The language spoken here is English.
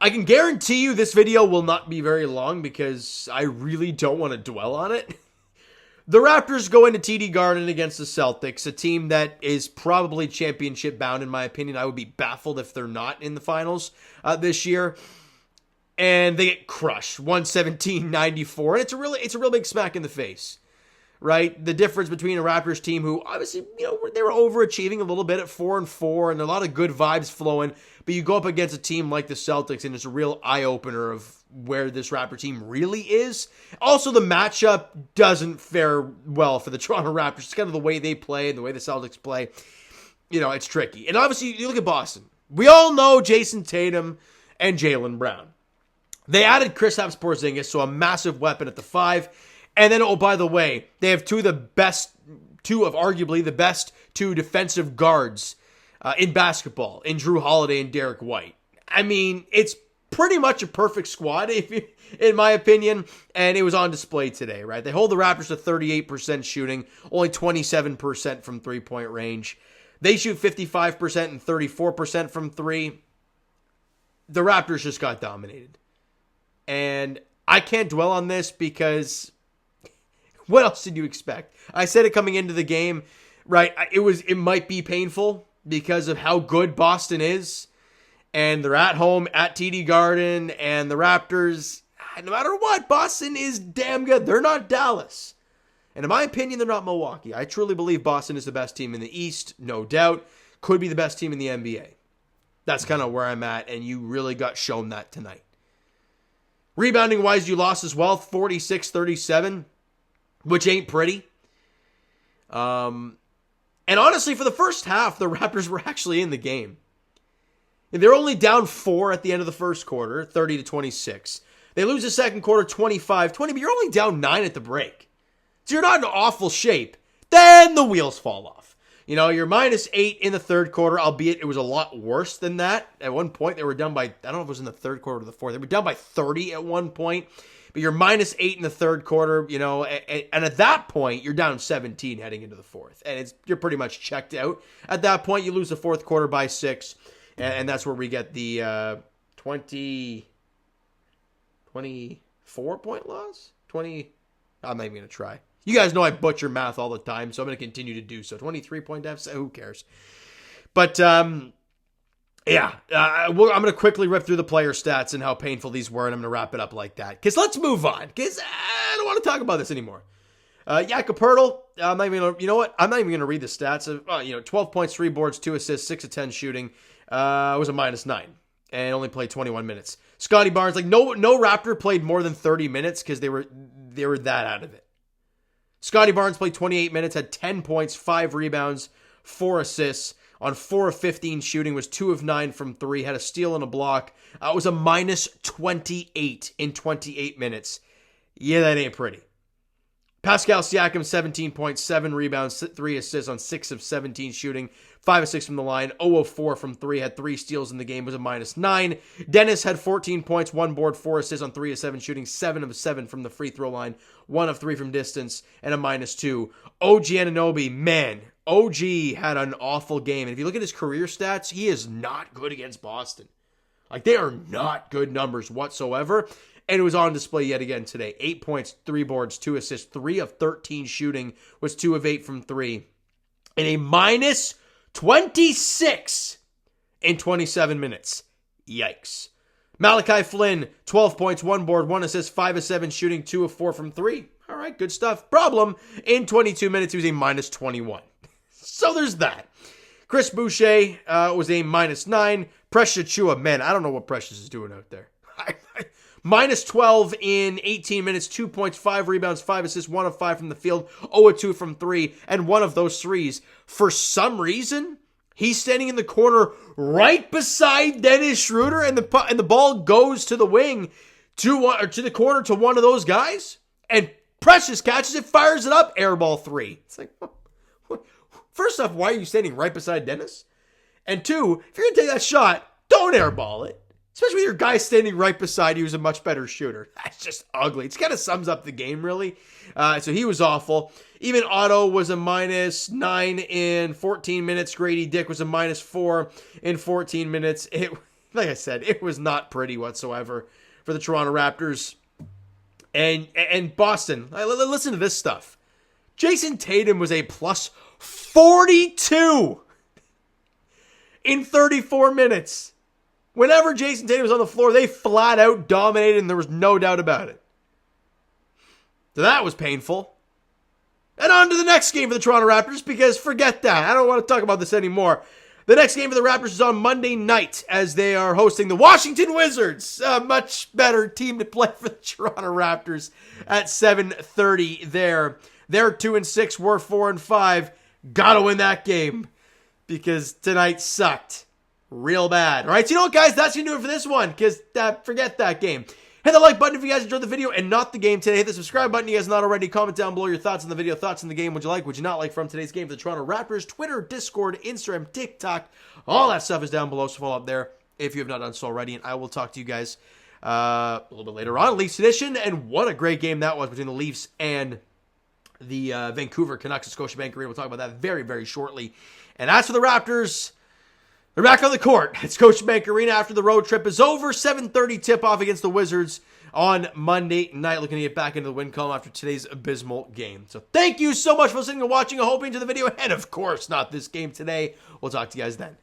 I can guarantee you this video will not be very long because I really don't want to dwell on it. The Raptors go into TD Garden against the Celtics, a team that is probably championship bound in my opinion. I would be baffled if they're not in the finals this year. And they get crushed, 117-94. And it's a real big smack in the face, right? The difference between a Raptors team who obviously, they were overachieving a little bit at 4-4 and a lot of good vibes flowing. But you go up against a team like the Celtics and it's a real eye-opener of where this Raptor team really is. Also, the matchup doesn't fare well for the Toronto Raptors. It's kind of the way they play and the way the Celtics play. It's tricky. And obviously, you look at Boston. We all know Jason Tatum and Jaylen Brown. They added Kristaps Porzingis, so a massive weapon at the 5. And then, oh, by the way, they have two of arguably the best two defensive guards in basketball, in Drew Holiday and Derek White. I mean, it's pretty much a perfect squad, in my opinion, and it was on display today, right? They hold the Raptors to 38% shooting, only 27% from three-point range. They shoot 55% and 34% from three. The Raptors just got dominated. And I can't dwell on this because what else did you expect? I said it coming into the game, right? It might be painful because of how good Boston is. And they're at home at TD Garden, and the Raptors, no matter what, Boston is damn good. They're not Dallas. And in my opinion, they're not Milwaukee. I truly believe Boston is the best team in the East, no doubt. Could be the best team in the NBA. That's kind of where I'm at, and you really got shown that tonight. Rebounding-wise, you lost as well, 46-37, which ain't pretty. And honestly, for the first half, the Raptors were actually in the game. They're only down 4 at the end of the first quarter, 30-26. They lose the second quarter, 25-20, but you're only down 9 at the break. So you're not in awful shape. Then the wheels fall off. You're -8 in the third quarter, albeit it was a lot worse than that. At one point, they were down by, I don't know if it was in the third quarter or the fourth. They were down by 30 at one point. But you're -8 in the third quarter, and at that point, you're down 17 heading into the fourth. And you're pretty much checked out. At that point, you lose the fourth quarter by 6. And that's where we get the 24-point loss? I'm not even going to try. You guys know I butcher math all the time, so I'm going to continue to do so. 23-point deficit, who cares? But, I'm going to quickly rip through the player stats and how painful these were, and I'm going to wrap it up like that. Because let's move on, because I don't want to talk about this anymore. Jakob I'm not even going to, I'm not even going to read the stats. 12 points, 3 boards, 2 assists, 6 of 10 shooting. Was a -9 and only played 21 minutes. Scotty Barnes, no Raptor played more than 30 minutes because they were that out of it. Scotty Barnes played 28 minutes, had 10 points, 5 rebounds, 4 assists on 4 of 15 shooting, was 2 of 9 from 3, had a steal and a block. It was a -28 in 28 minutes. Yeah, that ain't pretty. Pascal Siakam, 17 points, 7 rebounds, 3 assists on 6 of 17 shooting, 5 of 6 from the line, 0 of 4 from 3, had 3 steals in the game, was a -9. Dennis had 14 points, 1 board, 4 assists on 3 of 7 shooting, 7 of 7 from the free throw line, 1 of 3 from distance, and a -2. OG Anunoby, man, OG had an awful game. And if you look at his career stats, he is not good against Boston. They are not good numbers whatsoever. And it was on display yet again today. 8 points, 3 boards, 2 assists, 3 of 13 shooting, was 2 of 8 from 3. And a -26 in 27 minutes. Yikes. Malachi Flynn, 12 points, 1 board, 1 assist, 5 of 7 shooting, 2 of 4 from 3. All right, good stuff. Problem, in 22 minutes, he was a -21. So there's that. Chris Boucher was a -9. Precious Achua, man, I don't know what Precious is doing out there. -12 in 18 minutes, 2 points, 5 rebounds, 5 assists, 1 of 5 from the field, 0 of 2 from 3, and 1 of those threes. For some reason, he's standing in the corner right beside Dennis Schroeder, and the ball goes to the wing, to the corner to one of those guys, and Precious catches it, fires it up, airball 3. It's first off, why are you standing right beside Dennis? And 2, if you're going to take that shot, don't airball it. Especially with your guy standing right beside you who's a much better shooter. That's just ugly. It kind of sums up the game, really. So he was awful. Even Otto was a -9 in 14 minutes. Grady Dick was a -4 in 14 minutes. Like I said, it was not pretty whatsoever for the Toronto Raptors. And Boston, listen to this stuff. Jason Tatum was a plus 42 in 34 minutes. Whenever Jason Tatum was on the floor, they flat out dominated, and there was no doubt about it. So that was painful. And on to the next game for the Toronto Raptors, because forget that. I don't want to talk about this anymore. The next game for the Raptors is on Monday night as they are hosting the Washington Wizards. A much better team to play for the Toronto Raptors at 7:30 there. They're 2-6, we're 4-5. Gotta win that game because tonight sucked real bad. All right, so you know what, guys? That's going to do it for this one because forget that game. Hit the like button if you guys enjoyed the video and not the game today. Hit the subscribe button if you guys not already. Comment down below your thoughts on the video, thoughts on the game. Would you like, would you not like from today's game for the Toronto Raptors? Twitter, Discord, Instagram, TikTok, all that stuff is down below, so follow up there if you have not done so already. And I will talk to you guys a little bit later on, Leafs edition. And what a great game that was between the Leafs and the Vancouver Canucks at Scotiabank Arena. We'll talk about that very, very shortly. And as for the Raptors, they're back on the court at Scotiabank Arena after the road trip is over. 7:30 tip-off against the Wizards on Monday night. Looking to get back into the win column after today's abysmal game. So thank you so much for listening and watching. I hope you enjoyed the video. And of course, not this game today. We'll talk to you guys then.